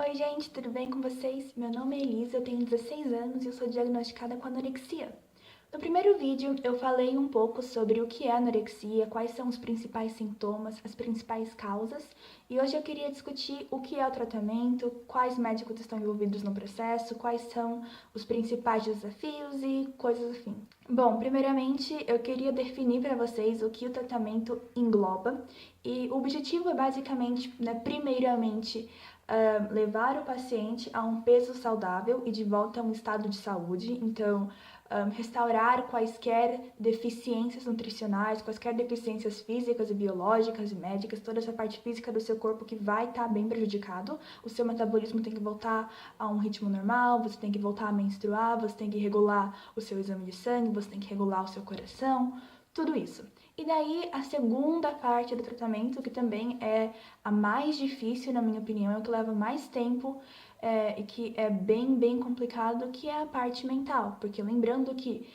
Oi gente, tudo bem com vocês? Meu nome é Elisa, eu tenho 16 anos e eu sou diagnosticada com anorexia. No primeiro vídeo eu falei um pouco sobre o que é anorexia, quais são os principais sintomas, as principais causas, e hoje eu queria discutir o que é o tratamento, quais médicos estão envolvidos no processo, quais são os principais desafios e coisas assim. Bom, primeiramente eu queria definir para vocês o que o tratamento engloba, e o objetivo é basicamente, primeiramente, levar o paciente a um peso saudável e de volta a um estado de saúde. Então, restaurar quaisquer deficiências nutricionais, quaisquer deficiências físicas e biológicas e médicas, toda essa parte física do seu corpo que vai estar bem prejudicado. O seu metabolismo tem que voltar a um ritmo normal, você tem que voltar a menstruar, você tem que regular o seu exame de sangue, você tem que regular o seu coração, tudo isso. E daí, a segunda parte do tratamento, que também é a mais difícil, na minha opinião, é o que leva mais tempo e que é bem complicado, que é a parte mental. Porque lembrando que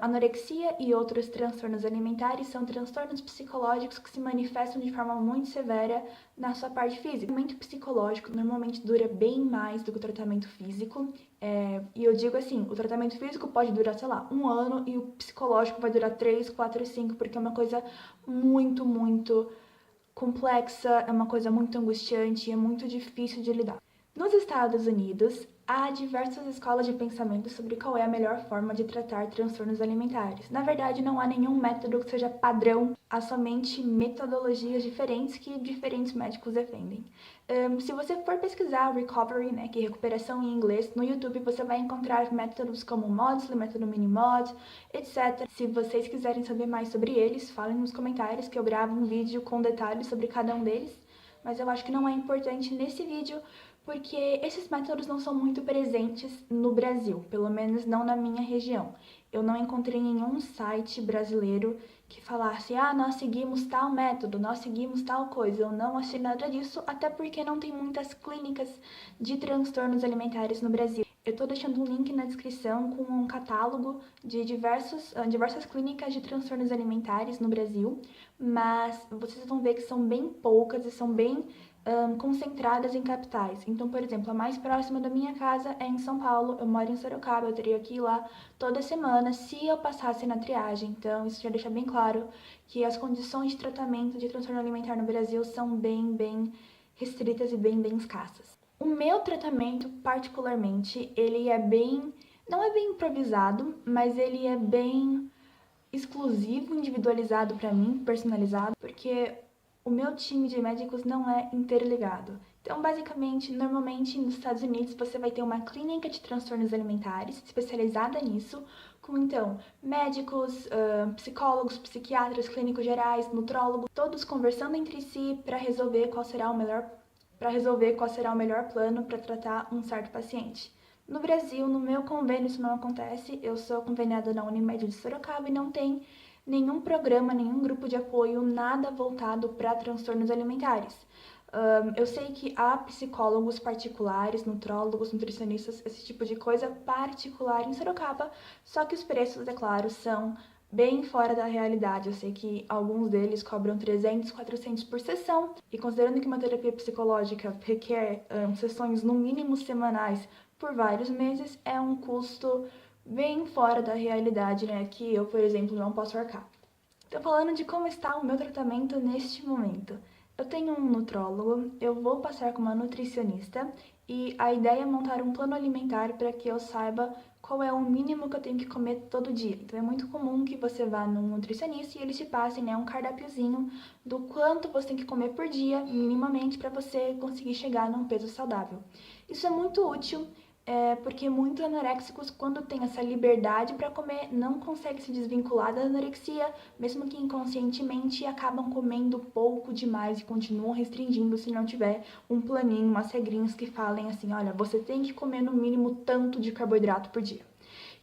anorexia e outros transtornos alimentares são transtornos psicológicos que se manifestam de forma muito severa na sua parte física. O tratamento psicológico normalmente dura bem mais do que o tratamento físico. E eu digo assim, o tratamento físico pode durar, sei lá, 1 ano e o psicológico vai durar 3, 4, 5, porque é uma coisa muito complexa, é uma coisa muito angustiante e é muito difícil de lidar. Nos Estados Unidos, há diversas escolas de pensamento sobre qual é a melhor forma de tratar transtornos alimentares. Na verdade, não há nenhum método que seja padrão, há somente metodologias diferentes que diferentes médicos defendem. Se você for pesquisar recovery, que é recuperação em inglês, no YouTube você vai encontrar métodos como Maudsley, método Minimod, etc. Se vocês quiserem saber mais sobre eles, falem nos comentários que eu gravo um vídeo com detalhes sobre cada um deles, mas eu acho que não é importante nesse vídeo, porque esses métodos não são muito presentes no Brasil, pelo menos não na minha região. Eu não encontrei nenhum site brasileiro que falasse, nós seguimos tal método, nós seguimos tal coisa. Eu não achei nada disso, até porque não tem muitas clínicas de transtornos alimentares no Brasil. Eu tô deixando um link na descrição com um catálogo de diversas clínicas de transtornos alimentares no Brasil, mas vocês vão ver que são bem poucas e são bem concentradas em capitais. Então, por exemplo, a mais próxima da minha casa é em São Paulo, eu moro em Sorocaba, eu teria que ir lá toda semana se eu passasse na triagem. Então, isso já deixa bem claro que as condições de tratamento de transtorno alimentar no Brasil são bem restritas e bem escassas. O meu tratamento, particularmente, ele é não é bem improvisado, mas ele é bem exclusivo, individualizado para mim, personalizado, porque o meu time de médicos não é interligado. Então, basicamente, normalmente nos Estados Unidos você vai ter uma clínica de transtornos alimentares especializada nisso, com então médicos, psicólogos, psiquiatras, clínicos gerais, nutrólogos, todos conversando entre si para resolver qual será o melhor plano para tratar um certo paciente. No Brasil, no meu convênio, isso não acontece. Eu sou conveniada na Unimed de Sorocaba e não tem nenhum programa, nenhum grupo de apoio, nada voltado para transtornos alimentares. Eu sei que há psicólogos particulares, nutrólogos, nutricionistas, esse tipo de coisa particular em Sorocaba, só que os preços, é claro, são bem fora da realidade. Eu sei que alguns deles cobram 300, 400 por sessão, e considerando que uma terapia psicológica requer sessões no mínimo semanais por vários meses, é um custo bem fora da realidade, que eu, por exemplo, não posso arcar. Tô falando de como está o meu tratamento neste momento. Eu tenho um nutrólogo, eu vou passar com uma nutricionista e a ideia é montar um plano alimentar para que eu saiba qual é o mínimo que eu tenho que comer todo dia. Então é muito comum que você vá num nutricionista e eles te passem, um cardápiozinho do quanto você tem que comer por dia, minimamente, para você conseguir chegar num peso saudável. Isso é muito útil porque muitos anoréxicos, quando tem essa liberdade para comer, não conseguem se desvincular da anorexia, mesmo que inconscientemente, e acabam comendo pouco demais e continuam restringindo se não tiver um planinho, umas regrinhas que falem assim, olha, você tem que comer no mínimo tanto de carboidrato por dia.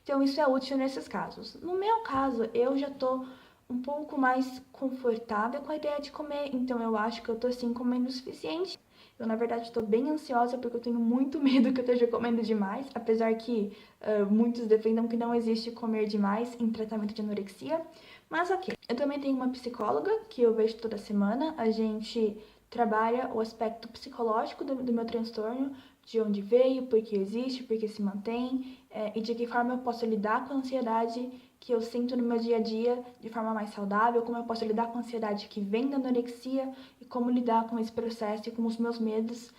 Então isso é útil nesses casos. No meu caso, eu já tô um pouco mais confortável com a ideia de comer, então eu acho que eu tô assim comendo o suficiente. Eu, na verdade, estou bem ansiosa porque eu tenho muito medo que eu esteja comendo demais, apesar que muitos defendam que não existe comer demais em tratamento de anorexia, mas ok. Eu também tenho uma psicóloga que eu vejo toda semana, a gente trabalha o aspecto psicológico do meu transtorno, de onde veio, por que existe, por que se mantém, e de que forma eu posso lidar com a ansiedade que eu sinto no meu dia a dia de forma mais saudável, como eu posso lidar com a ansiedade que vem da anorexia e como lidar com esse processo e com os meus medos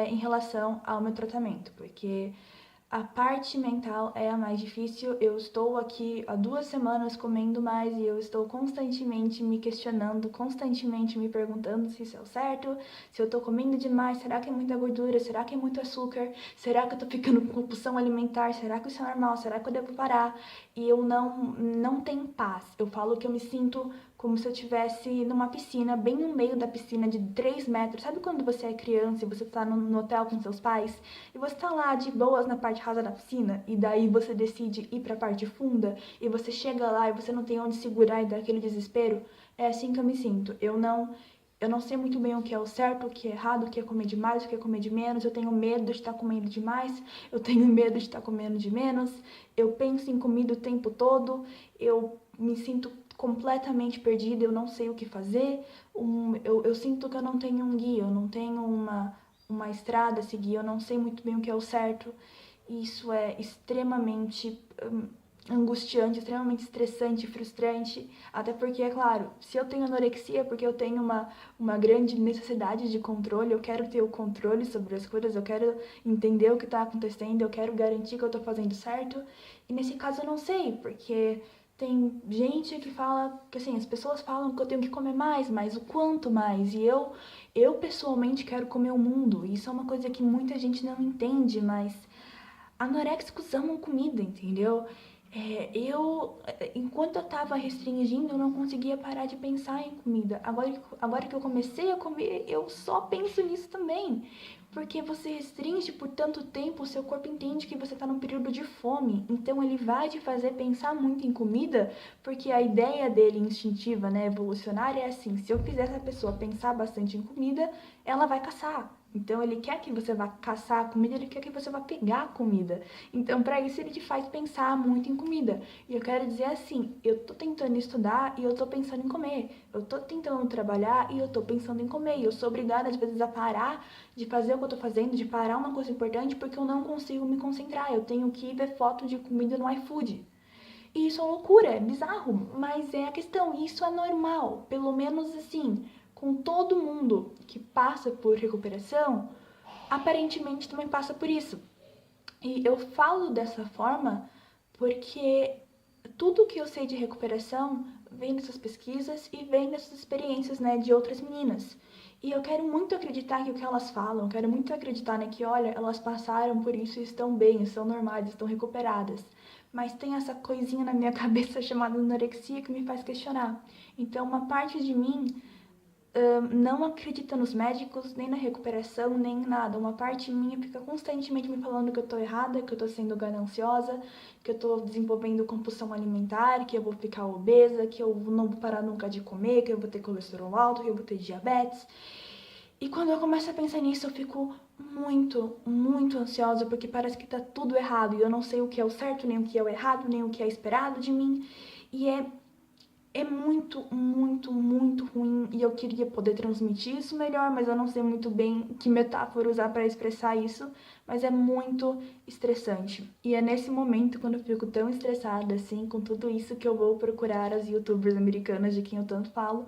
em relação ao meu tratamento, porque a parte mental é a mais difícil. Eu estou aqui há 2 semanas comendo mais e eu estou constantemente me questionando, constantemente me perguntando se isso é o certo, se eu estou comendo demais, será que é muita gordura, será que é muito açúcar, será que eu estou ficando com compulsão alimentar, será que isso é normal, será que eu devo parar? E eu não tenho paz. Eu falo que eu me sinto como se eu estivesse numa piscina, bem no meio da piscina de 3 metros. Sabe quando você é criança e você está no hotel com seus pais? E você tá lá de boas na parte rasa da piscina, e daí você decide ir pra parte funda, e você chega lá e você não tem onde segurar e dá aquele desespero? É assim que eu me sinto. Eu não sei muito bem o que é o certo, o que é errado, o que é comer demais, o que é comer de menos. Eu tenho medo de estar comendo demais, eu tenho medo de estar comendo de menos. Eu penso em comida o tempo todo, eu me sinto completamente perdida, eu não sei o que fazer. Eu sinto que eu não tenho um guia, eu não tenho uma estrada a seguir, eu não sei muito bem o que é o certo. Isso é extremamente angustiante, extremamente estressante, frustrante, até porque, é claro, se eu tenho anorexia é porque eu tenho uma grande necessidade de controle, eu quero ter o controle sobre as coisas, eu quero entender o que está acontecendo, eu quero garantir que eu estou fazendo certo, e nesse caso eu não sei, porque tem gente que fala, que assim, as pessoas falam que eu tenho que comer mais, mas o quanto mais, e eu pessoalmente quero comer o mundo, e isso é uma coisa que muita gente não entende, mas anoréxicos amam comida, entendeu? Enquanto eu tava restringindo, eu não conseguia parar de pensar em comida. Agora que eu comecei a comer, eu só penso nisso também. Porque você restringe por tanto tempo, o seu corpo entende que você tá num período de fome. Então ele vai te fazer pensar muito em comida, porque a ideia dele instintiva, né, evolucionária é assim, se eu fizer essa pessoa pensar bastante em comida, ela vai caçar. Então ele quer que você vá caçar a comida, ele quer que você vá pegar a comida. Então para isso ele te faz pensar muito em comida. E eu quero dizer assim, eu tô tentando estudar e eu tô pensando em comer. Eu tô tentando trabalhar e eu tô pensando em comer. E eu sou obrigada às vezes a parar de fazer o que eu tô fazendo, de parar uma coisa importante porque eu não consigo me concentrar. Eu tenho que ver foto de comida no iFood. E isso é loucura, é bizarro, mas é a questão, isso é normal, pelo menos assim, com todo mundo que passa por recuperação, aparentemente também passa por isso. E eu falo dessa forma porque tudo que eu sei de recuperação vem dessas pesquisas e vem dessas experiências, né, de outras meninas. E eu quero muito acreditar que o que elas falam, quero muito acreditar, né, que olha, elas passaram por isso e estão bem, estão normais, estão recuperadas. Mas tem essa coisinha na minha cabeça chamada anorexia que me faz questionar. Então, uma parte de mim não acredita nos médicos, nem na recuperação, nem em nada. Uma parte minha fica constantemente me falando que eu tô errada, que eu tô sendo gananciosa, que eu tô desenvolvendo compulsão alimentar, que eu vou ficar obesa, que eu não vou parar nunca de comer, que eu vou ter colesterol alto, que eu vou ter diabetes. E quando eu começo a pensar nisso, eu fico muito, muito ansiosa, porque parece que tá tudo errado, e eu não sei o que é o certo, nem o que é o errado, nem o que é esperado de mim. E é muito, muito, muito ruim e eu queria poder transmitir isso melhor, mas eu não sei muito bem que metáfora usar para expressar isso, mas é muito estressante. E é nesse momento, quando eu fico tão estressada assim, com tudo isso, que eu vou procurar as youtubers americanas de quem eu tanto falo,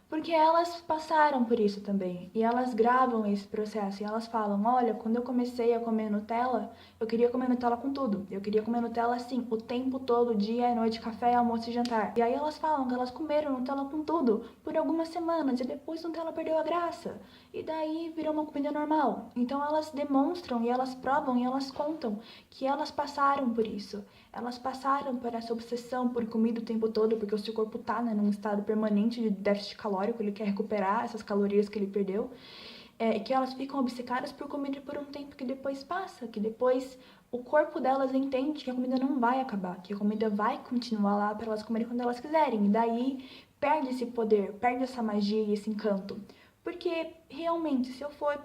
porque elas passaram por isso também, e elas gravam esse processo, e elas falam, olha, quando eu comecei a comer Nutella, eu queria comer Nutella com tudo, eu queria comer Nutella assim, o tempo todo, dia e noite, café, almoço e jantar. E aí elas falam que elas comeram Nutella com tudo, por algumas semanas, e depois Nutella perdeu a graça, e daí virou uma comida normal. Então elas demonstram, e elas provam, e elas contam que elas passaram por isso. Elas passaram por essa obsessão por comida o tempo todo, porque o seu corpo tá, né, num estado permanente de déficit calórico, ele quer recuperar essas calorias que ele perdeu, e que elas ficam obcecadas por comida por um tempo que depois passa, que depois o corpo delas entende que a comida não vai acabar, que a comida vai continuar lá para elas comerem quando elas quiserem, e daí perde esse poder, perde essa magia e esse encanto. Porque, realmente, se eu for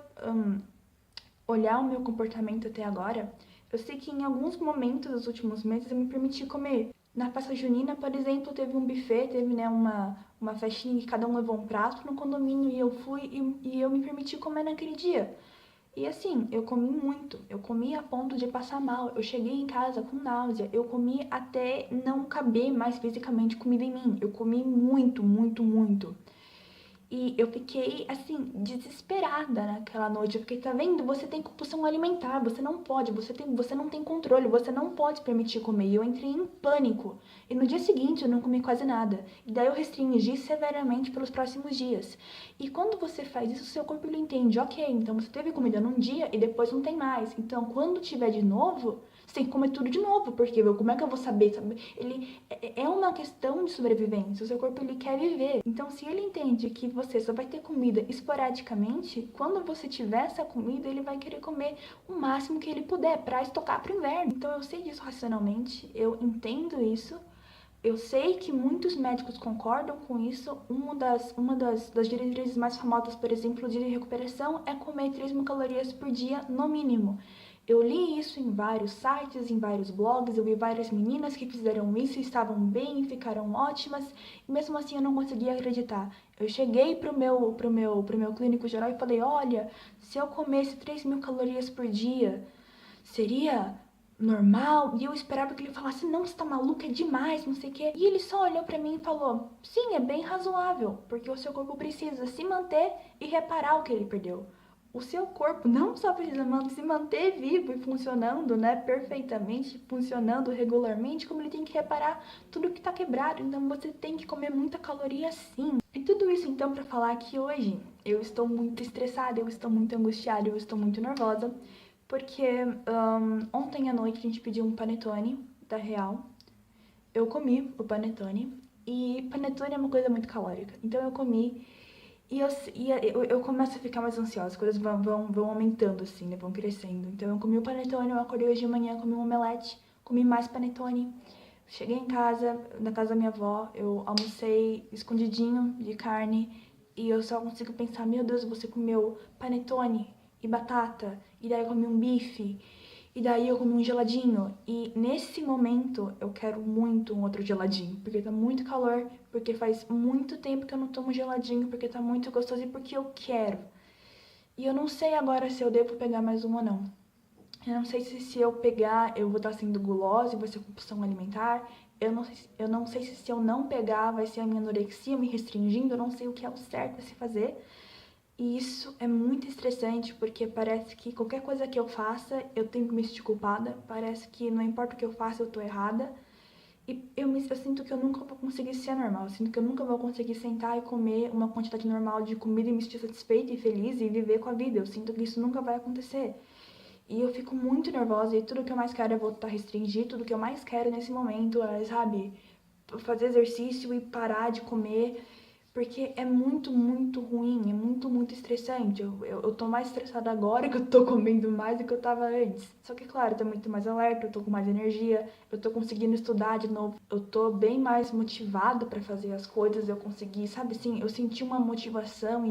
olhar o meu comportamento até agora, eu sei que em alguns momentos dos últimos meses eu me permiti comer. Na festa junina, por exemplo, teve um buffet, teve, né, uma festinha que cada um levou um prato no condomínio e eu fui e eu me permiti comer naquele dia. E assim, eu comi muito, eu comi a ponto de passar mal, eu cheguei em casa com náusea, eu comi até não caber mais fisicamente comida em mim, eu comi muito, muito, muito. E eu fiquei, assim, desesperada naquela noite. Eu fiquei, tá vendo? Você tem compulsão alimentar, você não pode, você não tem controle, você não pode se permitir comer. E eu entrei em pânico. E no dia seguinte eu não comi quase nada. E daí eu restringi severamente pelos próximos dias. E quando você faz isso, seu corpo ele entende, ok, então você teve comida num dia e depois não tem mais. Então quando tiver de novo, você tem que comer tudo de novo, porque como é que eu vou saber? Ele é uma questão de sobrevivência. O seu corpo ele quer viver. Então, se ele entende que você só vai ter comida esporadicamente, quando você tiver essa comida, ele vai querer comer o máximo que ele puder para estocar para o inverno. Então, eu sei disso racionalmente, eu entendo isso. Eu sei que muitos médicos concordam com isso. Das diretrizes mais famosas, por exemplo, de recuperação é comer 3.000 calorias por dia no mínimo. Eu li isso em vários sites, em vários blogs, eu vi várias meninas que fizeram isso e estavam bem, ficaram ótimas, e mesmo assim eu não conseguia acreditar. Eu cheguei pro meu clínico geral e falei, olha, se eu comesse 3.000 calorias por dia, seria normal? E eu esperava que ele falasse, não, você tá maluca, é demais, não sei o quê. E ele só olhou pra mim e falou, sim, é bem razoável, porque o seu corpo precisa se manter e reparar o que ele perdeu. O seu corpo não só precisa se manter vivo e funcionando, né, perfeitamente, funcionando regularmente, como ele tem que reparar tudo que tá quebrado. Então você tem que comer muita caloria sim. E tudo isso então para falar que hoje eu estou muito estressada, eu estou muito angustiada, eu estou muito nervosa, porque ontem à noite a gente pediu um panetone da Real. Eu comi o panetone e panetone é uma coisa muito calórica. Então eu comi e eu começo a ficar mais ansiosa, as coisas vão aumentando assim, né? Vão crescendo. Então eu comi o panetone, eu acordei hoje de manhã, comi um omelete, comi mais panetone. Cheguei em casa, na casa da minha avó, eu almocei escondidinho de carne e eu só consigo pensar, meu Deus, você comeu panetone e batata, e daí eu comi um bife, e daí eu comi um geladinho. E nesse momento eu quero muito um outro geladinho, porque tá muito calor, porque faz muito tempo que eu não tomo geladinho, porque tá muito gostoso e porque eu quero. E eu não sei agora se eu devo pegar mais um ou não. Eu não sei se eu pegar, eu vou estar sendo gulosa e vai ser compulsão alimentar. Eu não sei se eu não pegar, vai ser a minha anorexia me restringindo. Eu não sei o que é o certo a se fazer. E isso é muito estressante, porque parece que qualquer coisa que eu faça, eu tenho que me sentir culpada. Parece que não importa o que eu faça, eu tô errada. E eu sinto que eu nunca vou conseguir ser normal. Eu sinto que eu nunca vou conseguir sentar e comer uma quantidade normal de comida e me sentir satisfeita e feliz e viver com a vida. Eu sinto que isso nunca vai acontecer. E eu fico muito nervosa e tudo que eu mais quero é voltar a restringir. Tudo que eu mais quero nesse momento é, sabe, fazer exercício e parar de comer. Porque é muito, muito ruim, é muito, muito estressante. Eu tô mais estressada agora que eu tô comendo mais do que eu tava antes. Só que, claro, eu tô muito mais alerta, eu tô com mais energia, eu tô conseguindo estudar de novo. Eu tô bem mais motivada pra fazer as coisas, eu consegui, sabe assim, eu senti uma motivação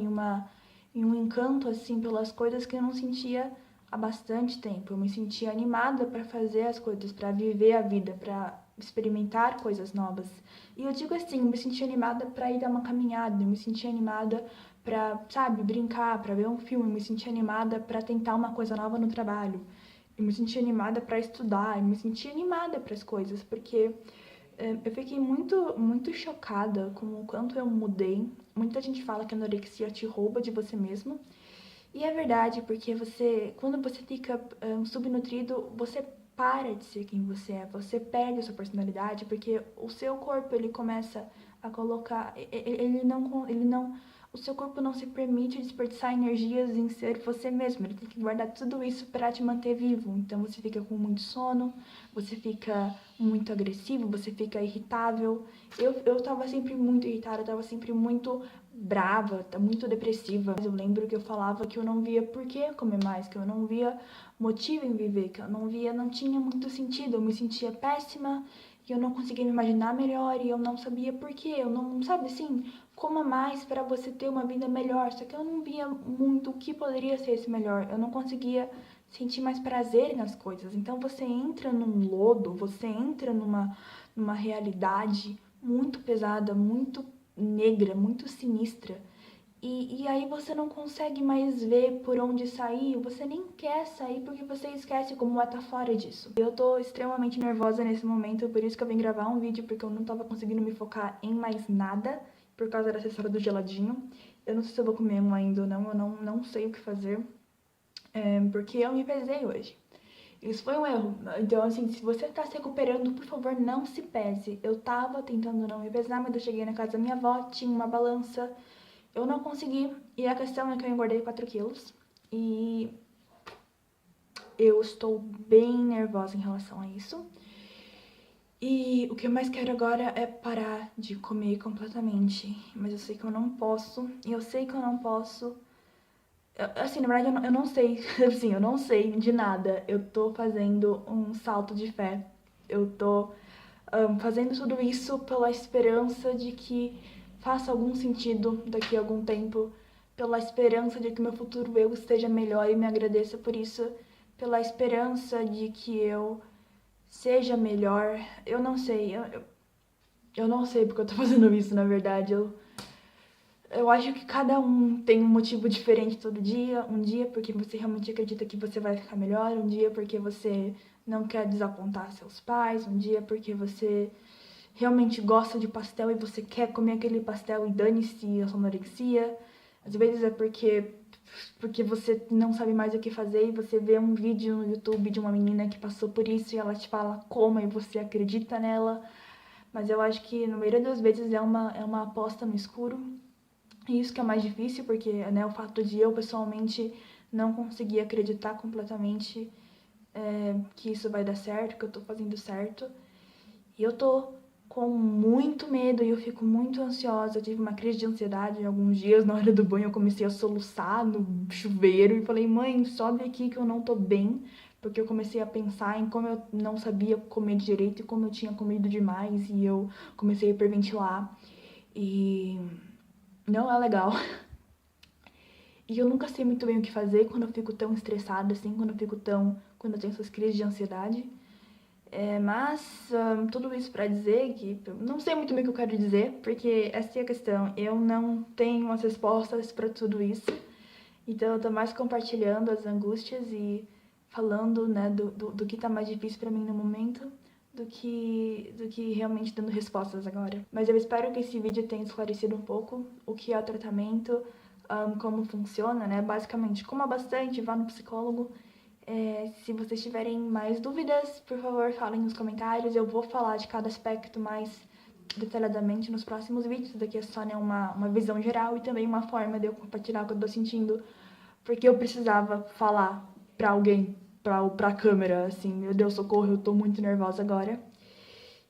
e um encanto, assim, pelas coisas que eu não sentia há bastante tempo. Eu me sentia animada pra fazer as coisas, pra viver a vida, pra experimentar coisas novas. E eu digo assim, eu me senti animada pra ir dar uma caminhada, eu me senti animada pra, sabe, brincar, pra ver um filme, eu me senti animada pra tentar uma coisa nova no trabalho. Eu me senti animada pra estudar, eu me senti animada para as coisas, porque eu fiquei muito, muito chocada com o quanto eu mudei. Muita gente fala que a anorexia te rouba de você mesmo. E é verdade, porque quando você fica subnutrido, você para de ser quem você perde a sua personalidade, porque o seu corpo, ele começa a colocar, o seu corpo não se permite desperdiçar energias em ser você mesmo, ele tem que guardar tudo isso para te manter vivo, então você fica com muito sono, você fica muito agressivo, você fica irritável, eu tava sempre muito irritada, eu tava sempre muito brava, muito depressiva. Eu lembro que eu falava que eu não via por que comer mais, que eu não via motivo em viver, que eu não tinha muito sentido, eu me sentia péssima, e eu não conseguia me imaginar melhor, e eu não sabia por quê, eu não, sabe assim, coma mais para você ter uma vida melhor, só que eu não via muito o que poderia ser esse melhor, eu não conseguia sentir mais prazer nas coisas, então você entra num lodo, você entra numa realidade muito pesada, muito negra, muito sinistra, E aí você não consegue mais ver por onde sair, você nem quer sair porque você esquece como é estar fora disso. Eu tô extremamente nervosa nesse momento, por isso que eu vim gravar um vídeo, porque eu não tava conseguindo me focar em mais nada, por causa dessa história do geladinho. Eu não sei se eu vou comer um ainda ou não, eu não sei o que fazer, porque eu me pesei hoje. Isso foi um erro. Então, assim, se você tá se recuperando, por favor, não se pese. Eu tava tentando não me pesar, mas eu cheguei na casa da minha avó, tinha uma balança. Eu não consegui, e a questão é que eu engordei 4 quilos, e eu estou bem nervosa em relação a isso. E o que eu mais quero agora é parar de comer completamente, mas eu sei que eu não posso, e eu sei que eu não posso. Assim, na verdade, eu não sei, assim, eu não sei de nada. Eu tô fazendo um salto de fé. Eu tô fazendo tudo isso pela esperança de que faça algum sentido daqui a algum tempo, pela esperança de que meu futuro eu esteja melhor e me agradeça por isso, pela esperança de que eu seja melhor. Eu não sei, eu não sei porque eu tô fazendo isso, na verdade. Eu acho que cada um tem um motivo diferente todo dia. Um dia porque você realmente acredita que você vai ficar melhor, um dia porque você não quer desapontar seus pais, um dia porque você realmente gosta de pastel e você quer comer aquele pastel e dane-se a sua anorexia. Às vezes é porque você não sabe mais o que fazer e você vê um vídeo no YouTube de uma menina que passou por isso e ela te fala como e você acredita nela. Mas eu acho que na maioria das vezes é uma aposta no escuro. E isso que é mais difícil, porque, né, o fato de eu pessoalmente não conseguir acreditar completamente que isso vai dar certo, que eu tô fazendo certo. E eu tô com muito medo e eu fico muito ansiosa. Eu tive uma crise de ansiedade em alguns dias. Na hora do banho eu comecei a soluçar no chuveiro e falei, mãe, sobe aqui que eu não tô bem. Porque eu comecei a pensar em como eu não sabia comer direito e como eu tinha comido demais. E eu comecei a hiperventilar. E não é legal. E eu nunca sei muito bem o que fazer quando eu fico tão estressada, assim, quando eu tenho essas crises de ansiedade. Mas tudo isso pra dizer que eu não sei muito bem o que eu quero dizer, porque essa é a questão. Eu não tenho as respostas pra tudo isso. Então eu tô mais compartilhando as angústias e falando, né, do que tá mais difícil pra mim no momento, do que realmente dando respostas agora. Mas eu espero que esse vídeo tenha esclarecido um pouco o que é o tratamento, como funciona, né? Basicamente, coma bastante, vá no psicólogo. Se vocês tiverem mais dúvidas, por favor, falem nos comentários. Eu vou falar de cada aspecto mais detalhadamente nos próximos vídeos. Isso daqui é só, né, uma visão geral e também uma forma de eu compartilhar o que eu tô sentindo. Porque eu precisava falar pra alguém, pra câmera, assim, meu Deus, socorro, eu tô muito nervosa agora.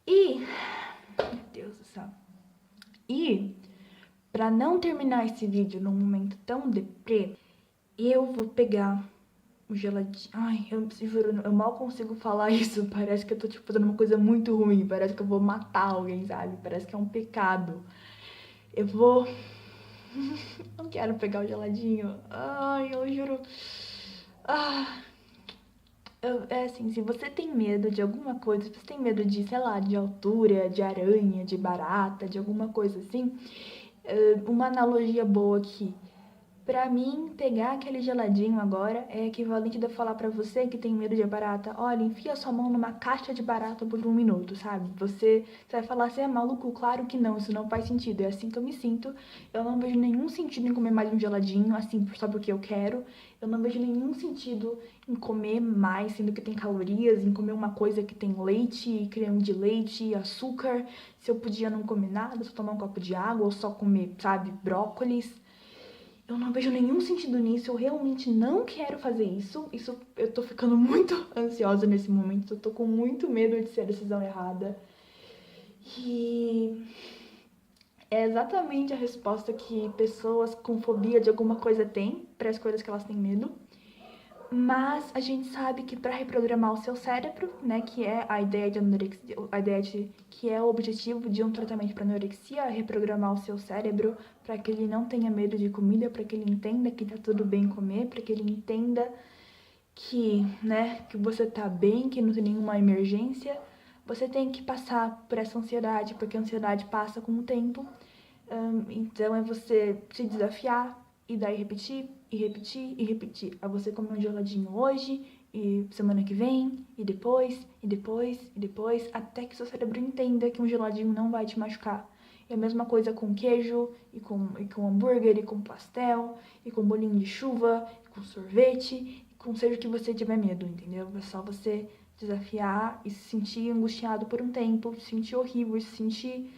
E, meu Deus do céu. E, pra não terminar esse vídeo num momento tão deprê, eu vou pegar o geladinho. Ai, eu juro, eu mal consigo falar isso. Parece que eu tô, tipo, fazendo uma coisa muito ruim. Parece que eu vou matar alguém, sabe? Parece que é um pecado. Eu vou... Não quero pegar o geladinho. Ai, eu juro... Ah... É assim, se você tem medo de alguma coisa, se você tem medo de, sei lá, de altura, de aranha, de barata, de alguma coisa assim, uma analogia boa aqui. Pra mim, pegar aquele geladinho agora é equivalente de eu falar pra você que tem medo de barata, olha, enfia sua mão numa caixa de barata por 1 minuto, sabe? Você vai falar, você é maluco? Claro que não, isso não faz sentido. É assim que eu me sinto. Eu não vejo nenhum sentido em comer mais um geladinho, assim, só porque eu quero. Eu não vejo nenhum sentido em comer mais, sendo que tem calorias, em comer uma coisa que tem leite, creme de leite, açúcar. Se eu podia não comer nada, só tomar um copo de água ou só comer, sabe, brócolis. Eu não vejo nenhum sentido nisso, eu realmente não quero fazer isso. Eu tô ficando muito ansiosa nesse momento, eu tô com muito medo de ser a decisão errada. E é exatamente a resposta que pessoas com fobia de alguma coisa têm para as coisas que elas têm medo. Mas a gente sabe que para reprogramar o seu cérebro, né, que é a ideia de anorexia, que é o objetivo de um tratamento para anorexia, é reprogramar o seu cérebro para que ele não tenha medo de comida, para que ele entenda que tá tudo bem comer, para que ele entenda que, né, que você tá bem, que não tem nenhuma emergência. Você tem que passar por essa ansiedade, porque a ansiedade passa com o tempo. Então é você se desafiar e daí repetir, e repetir, e repetir. É você comer um geladinho hoje, e semana que vem, e depois, e depois, e depois, até que seu cérebro entenda que um geladinho não vai te machucar. E a mesma coisa com queijo, e com hambúrguer, e com pastel, e com bolinho de chuva, e com sorvete, e com seja o que você tiver medo, entendeu? É só você desafiar e se sentir angustiado por um tempo, se sentir horrível, se sentir,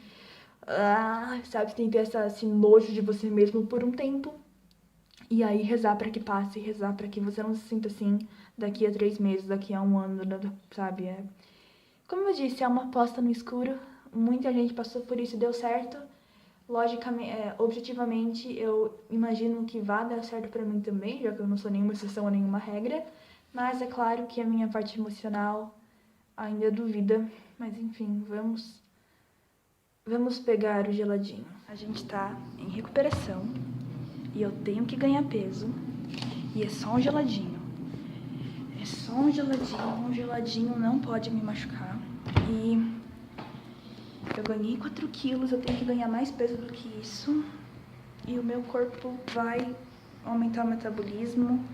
sabe, tem que ter esse nojo de você mesmo por um tempo. E aí rezar pra que passe, rezar pra que você não se sinta assim daqui a 3 meses, daqui a 1 ano, sabe? Como eu disse, é uma aposta no escuro. Muita gente passou por isso e deu certo. Logicamente, objetivamente, eu imagino que vá dar certo pra mim também, já que eu não sou nenhuma exceção a nenhuma regra. Mas é claro que a minha parte emocional ainda duvida. Mas enfim, vamos pegar o geladinho. A gente tá em recuperação e eu tenho que ganhar peso. E é só um geladinho. É só um geladinho não pode me machucar. E eu ganhei 4 quilos, eu tenho que ganhar mais peso do que isso. E o meu corpo vai aumentar o metabolismo.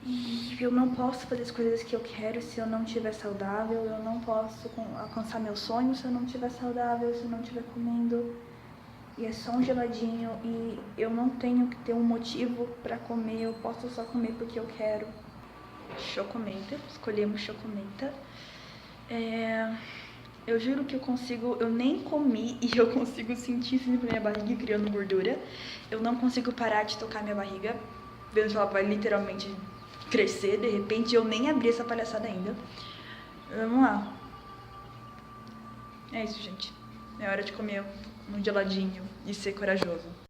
E eu não posso fazer as coisas que eu quero se eu não estiver saudável. Eu não posso alcançar meus sonhos se eu não estiver saudável, se eu não estiver comendo. E é só um geladinho e eu não tenho que ter um motivo pra comer. Eu posso só comer porque eu quero. Chocomenta, escolhemos chocomenta. Eu juro que eu consigo, eu nem comi e eu consigo sentir isso na minha barriga criando gordura. Eu não consigo parar de tocar minha barriga, vendo se ela vai literalmente crescer de repente. Eu nem abri essa palhaçada ainda. Vamos lá. É isso, gente. É hora de comer um geladinho e ser corajoso.